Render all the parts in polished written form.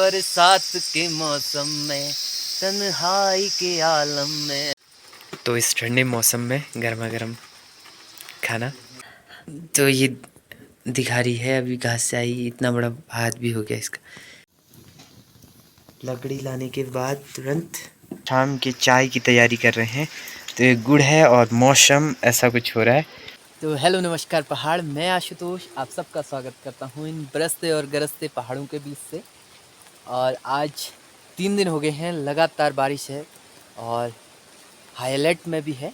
बरसात के मौसम में, तन्हाई के आलम में। तो इस ठंडे मौसम में गर्मा गर्म खाना, तो ये दिखा रही है अभी घास से आई, इतना बड़ा हाथ भी हो गया इसका। लकड़ी लाने के बाद तुरंत शाम की चाय की तैयारी कर रहे हैं। तो ये गुड़ है और मौसम ऐसा कुछ हो रहा है। तो हेलो नमस्कार पहाड़, मैं आशुतोष आप सबका स्वागत करता हूँ इन बरसते और गरजते पहाड़ों के बीच से। और आज 3 दिन हो गए हैं लगातार बारिश है और हाई अलर्ट में भी है।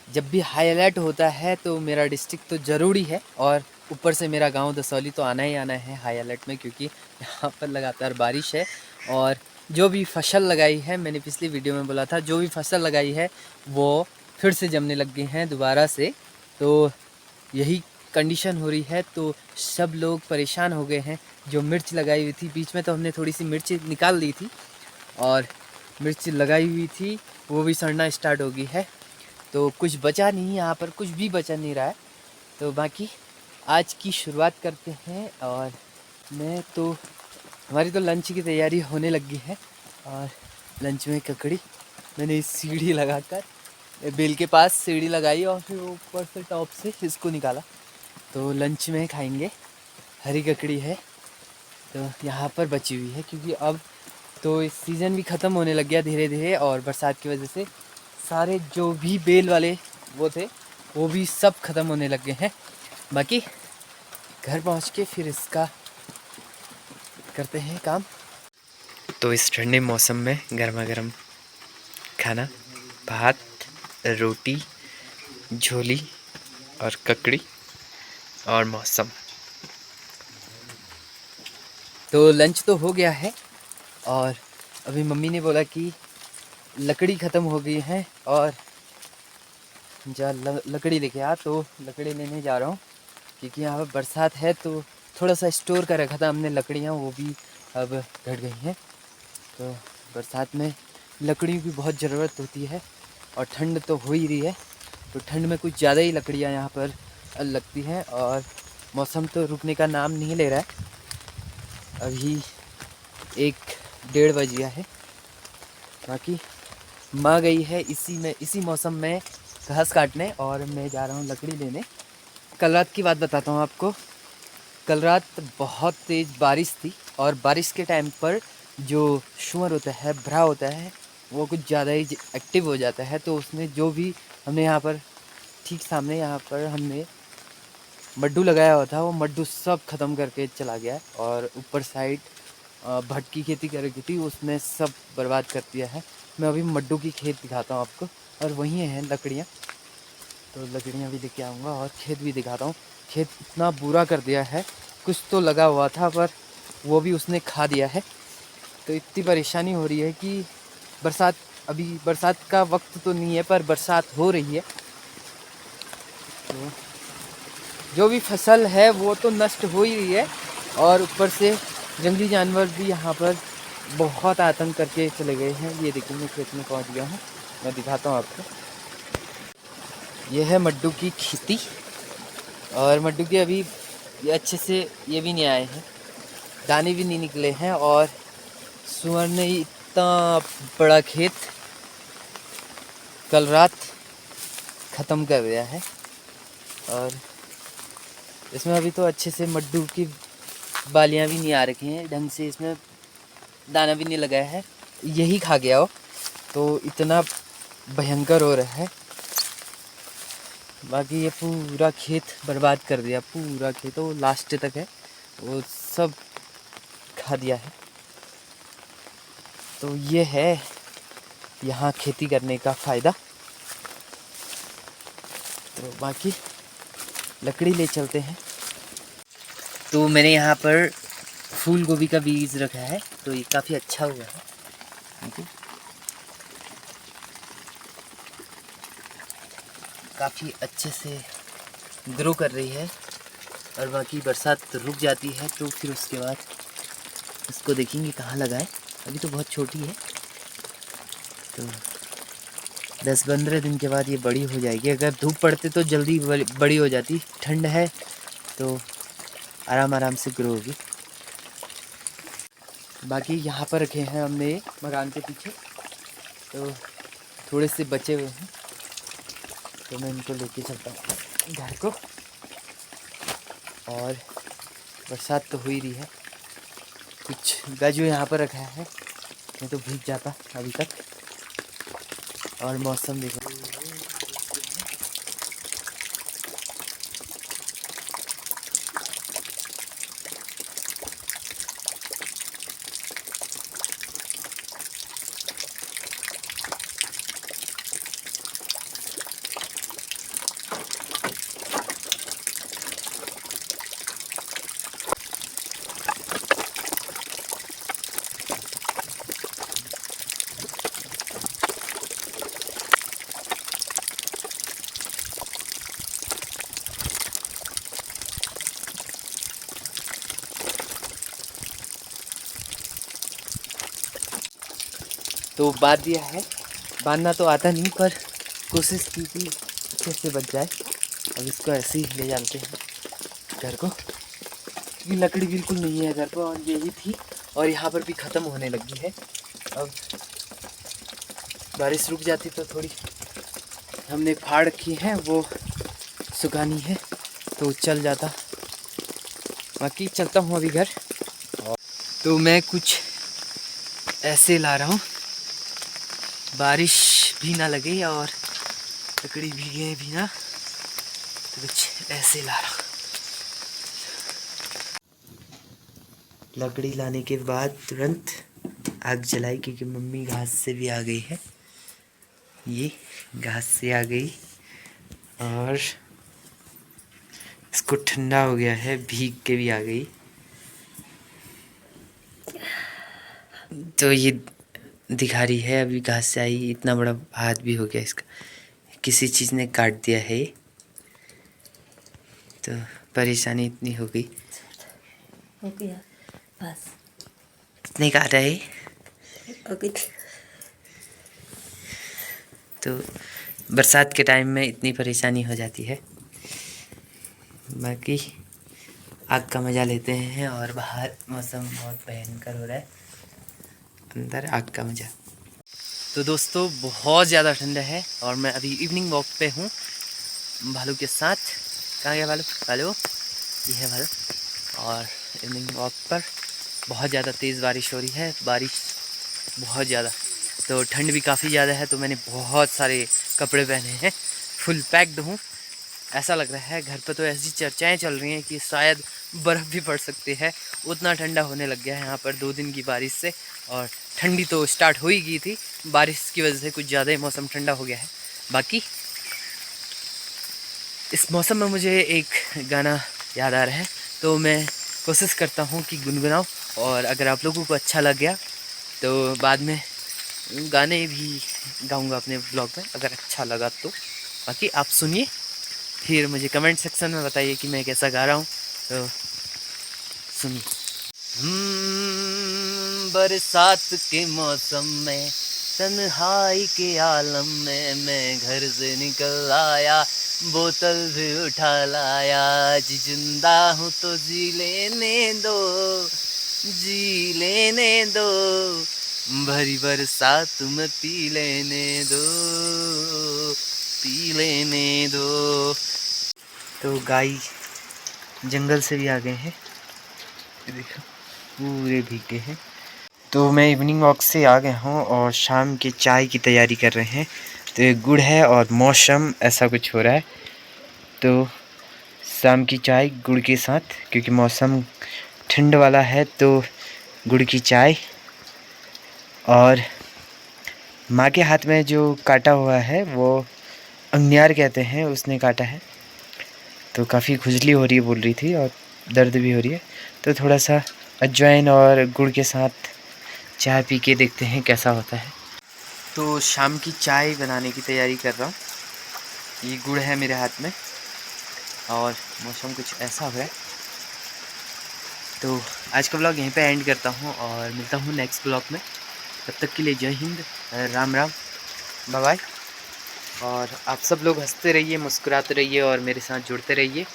जब भी हाई अलर्ट होता है तो मेरा डिस्ट्रिक्ट तो ज़रूरी है, और ऊपर से मेरा गांव दसौली तो आना ही आना है हाई अलर्ट में, क्योंकि यहाँ पर लगातार बारिश है। और जो भी फसल लगाई है, मैंने पिछली वीडियो में बोला था, जो भी फसल लगाई है वो फिर से जमने लग गई हैं दोबारा से। तो यही कंडीशन हो रही है, तो सब लोग परेशान हो गए हैं। जो मिर्च लगाई हुई थी, बीच में तो हमने थोड़ी सी मिर्च निकाल ली थी, और मिर्च लगाई हुई थी वो भी सड़ना स्टार्ट हो गई है। तो कुछ बचा नहीं, यहाँ पर कुछ भी बचा नहीं रहा है। तो बाकी आज की शुरुआत करते हैं। और हमारी तो लंच की तैयारी होने लगी है। और लंच में ककड़ी मैंने इस सीढ़ी लगाकर बेल के पास सीढ़ी लगाई और फिर ऊपर से टॉप से इसको निकाला। तो लंच में खाएंगे, हरी ककड़ी है तो यहाँ पर बची हुई है, क्योंकि अब तो इस सीज़न भी ख़त्म होने लग गया धीरे धीरे, और बरसात की वजह से सारे जो भी बेल वाले वो थे वो भी सब ख़त्म होने लग गए हैं। बाकी घर पहुँच के फिर इसका करते हैं काम। तो इस ठंडे मौसम में गर्मा गर्म खाना, भात, रोटी, झोली और ककड़ी और मौसम। तो लंच तो हो गया है, और अभी मम्मी ने बोला कि लकड़ी ख़त्म हो गई है और जा लकड़ी लेके आ। तो लकड़ी लेने जा रहा हूँ, क्योंकि यहाँ पर बरसात है तो थोड़ा सा स्टोर कर रखा था हमने लकड़ियाँ, वो भी अब घट गई हैं। तो बरसात में लकड़ियों की बहुत ज़रूरत होती है, और ठंड तो हो ही रही है, तो ठंड में कुछ ज़्यादा ही लकड़ियाँ यहाँ पर लगती हैं। और मौसम तो रुकने का नाम नहीं ले रहा है। अभी 1-1:30 बज गया है। बाकी माँ गई है इसी मौसम में घास काटने, और मैं जा रहा हूँ लकड़ी लेने। कल रात की बात बताता हूँ आपको। कल रात बहुत तेज़ बारिश थी, और बारिश के टाइम पर जो शुअर होता है, भरा होता है, वो कुछ ज़्यादा ही एक्टिव हो जाता है। तो उसने जो भी हमने यहाँ पर ठीक सामने यहाँ पर हमने मड्डू लगाया हुआ था, वो मड्डू सब ख़त्म करके चला गया। और ऊपर साइड भट की खेती कर रखी थी, उसने सब बर्बाद कर दिया है। मैं अभी मड्डू की खेत दिखाता हूँ आपको, और वहीं हैं लकड़ियाँ, तो लकड़ियाँ भी लेके आऊँगा और खेत भी दिखाता हूँ। खेत इतना बुरा कर दिया है, कुछ तो लगा हुआ था पर वो भी उसने खा दिया है। तो इतनी परेशानी हो रही है कि अभी बरसात का वक्त तो नहीं है, पर बरसात हो रही है। तो जो भी फसल है वो तो नष्ट हो ही रही है, और ऊपर से जंगली जानवर भी यहाँ पर बहुत आतंक करके चले गए हैं। ये देखिए मैं खेत में पहुँच गया हूँ, मैं दिखाता हूँ आपको। ये है मड्डू की खेती, और मड्डू के अभी ये अच्छे से ये भी नहीं आए हैं, दाने भी नहीं निकले हैं। और सुअर ने इतना बड़ा खेत कल रात ख़त्म कर दिया है। और इसमें अभी तो अच्छे से मड्डू की बालियाँ भी नहीं आ रखी हैं ढंग से, इसमें दाना भी नहीं लगाया है, यही खा गया हो। तो इतना भयंकर हो रहा है। बाकी ये पूरा खेत बर्बाद कर दिया, पूरा खेत वो लास्ट तक है, वो सब खा दिया है। तो ये है यहाँ खेती करने का फ़ायदा। तो बाकी लकड़ी ले चलते हैं। तो मैंने यहाँ पर फूल गोभी का बीज रखा है, तो ये काफ़ी अच्छा हुआ है। काफ़ी अच्छे से ग्रो कर रही है। और बाकी बरसात रुक जाती है तो फिर उसके बाद इसको देखेंगे कहाँ लगाएं। अभी तो बहुत छोटी है, तो 10-15 दिन के बाद ये बड़ी हो जाएगी। अगर धूप पड़ते तो जल्दी बड़ी हो जाती, ठंड है तो आराम आराम से ग्रो होगी। बाकी यहाँ पर रखे हैं हमने मकान के पीछे, तो थोड़े से बचे हुए हैं, तो मैं इनको लेके चलता हूँ घर को। और बरसात तो हो ही रही है, कुछ गजू यहाँ पर रखा है, मैं तो भीग जाता अभी तक। और मौसम देखो, तो बांध दिया है। बांधना तो आता नहीं, पर कोशिश की कि कैसे बच जाए। अब इसको ऐसे ही ले जाते हैं घर को, क्योंकि लकड़ी बिल्कुल नहीं है घर पर, और यही थी, और यहाँ पर भी ख़त्म होने लगी है। अब बारिश रुक जाती तो थोड़ी हमने फाड़ रखी है, वो सुखानी है तो चल जाता। बाकी चलता हूँ अभी घर। तो मैं कुछ ऐसे ला रहा हूँ, बारिश भी ना लगे और लकड़ी भीगे भी ना, तो कुछ ऐसे ला रहा हूँ। लकड़ी लाने के बाद तुरंत आग जलाई, क्योंकि मम्मी घास से भी आ गई है। ये घास से आ गई और इसको ठंडा हो गया है, भीग के भी आ गई। तो ये दिखा रही है अभी घास से आई, इतना बड़ा हाथ भी हो गया इसका, किसी चीज़ ने काट दिया है, तो परेशानी इतनी हो गई। हो गया बस, कितने काटा है? हो गई। तो बरसात के टाइम में इतनी परेशानी हो जाती है। बाकी आग का मज़ा लेते हैं, और बाहर मौसम बहुत भयंकर हो रहा है, अंदर आग का मज़ा। तो दोस्तों बहुत ज़्यादा ठंडा है, और मैं अभी इवनिंग वॉक पे हूँ भालू के साथ। कहाँ गया भालू? भालू ये है भालू। और इवनिंग वॉक पर बहुत ज़्यादा तेज़ बारिश हो रही है, बारिश बहुत ज़्यादा, तो ठंड भी काफ़ी ज़्यादा है। तो मैंने बहुत सारे कपड़े पहने हैं, फुल पैक्ड हूँ। ऐसा लग रहा है घर पर तो ऐसी चर्चाएं चल रही हैं कि शायद बर्फ़ भी पड़ सकती है, उतना ठंडा होने लग गया है यहाँ पर 2 दिन की बारिश से। और ठंडी तो स्टार्ट हो ही गई थी, बारिश की वजह से कुछ ज़्यादा ही मौसम ठंडा हो गया है। बाकी इस मौसम में मुझे एक गाना याद आ रहा है, तो मैं कोशिश करता हूँ कि गुनगुनाऊँ, और अगर आप लोगों को अच्छा लग गया तो बाद में गाने भी गाऊंगा अपने ब्लॉग में, अगर अच्छा लगा तो। बाकी आप सुनिए, फिर मुझे कमेंट सेक्शन में बताइए कि मैं कैसा गा रहा हूँ, तो सुनिए। बरसात के मौसम में, तन्हाई के आलम में, मैं घर से निकल आया, बोतल भी उठा लाया। आज जिंदा हूँ तो जी लेने दो, जी लेने दो, भरी बरसात में पी लेने दो, पी लेने दो। तो गाय जंगल से भी आ गए हैं, देखो पूरे भीगे हैं। तो मैं इवनिंग वॉक से आ गया हूँ, और शाम की चाय की तैयारी कर रहे हैं। तो ये गुड़ है और मौसम ऐसा कुछ हो रहा है, तो शाम की चाय गुड़ के साथ, क्योंकि मौसम ठंड वाला है, तो गुड़ की चाय। और माँ के हाथ में जो काटा हुआ है वो अंगियार कहते हैं, उसने काटा है, तो काफ़ी खुजली हो रही है बोल रही थी, और दर्द भी हो रही है। तो थोड़ा सा अजवाइन और गुड़ के साथ चाय पी के देखते हैं कैसा होता है। तो शाम की चाय बनाने की तैयारी कर रहा हूँ, ये गुड़ है मेरे हाथ में, और मौसम कुछ ऐसा हो रहा है। तो आज का ब्लॉग यहीं पे एंड करता हूँ, और मिलता हूँ नेक्स्ट ब्लॉग में। तब तक के लिए जय हिंद, राम राम, बाय बाय। और आप सब लोग हंसते रहिए, मुस्कुराते रहिए, और मेरे साथ जुड़ते रहिए।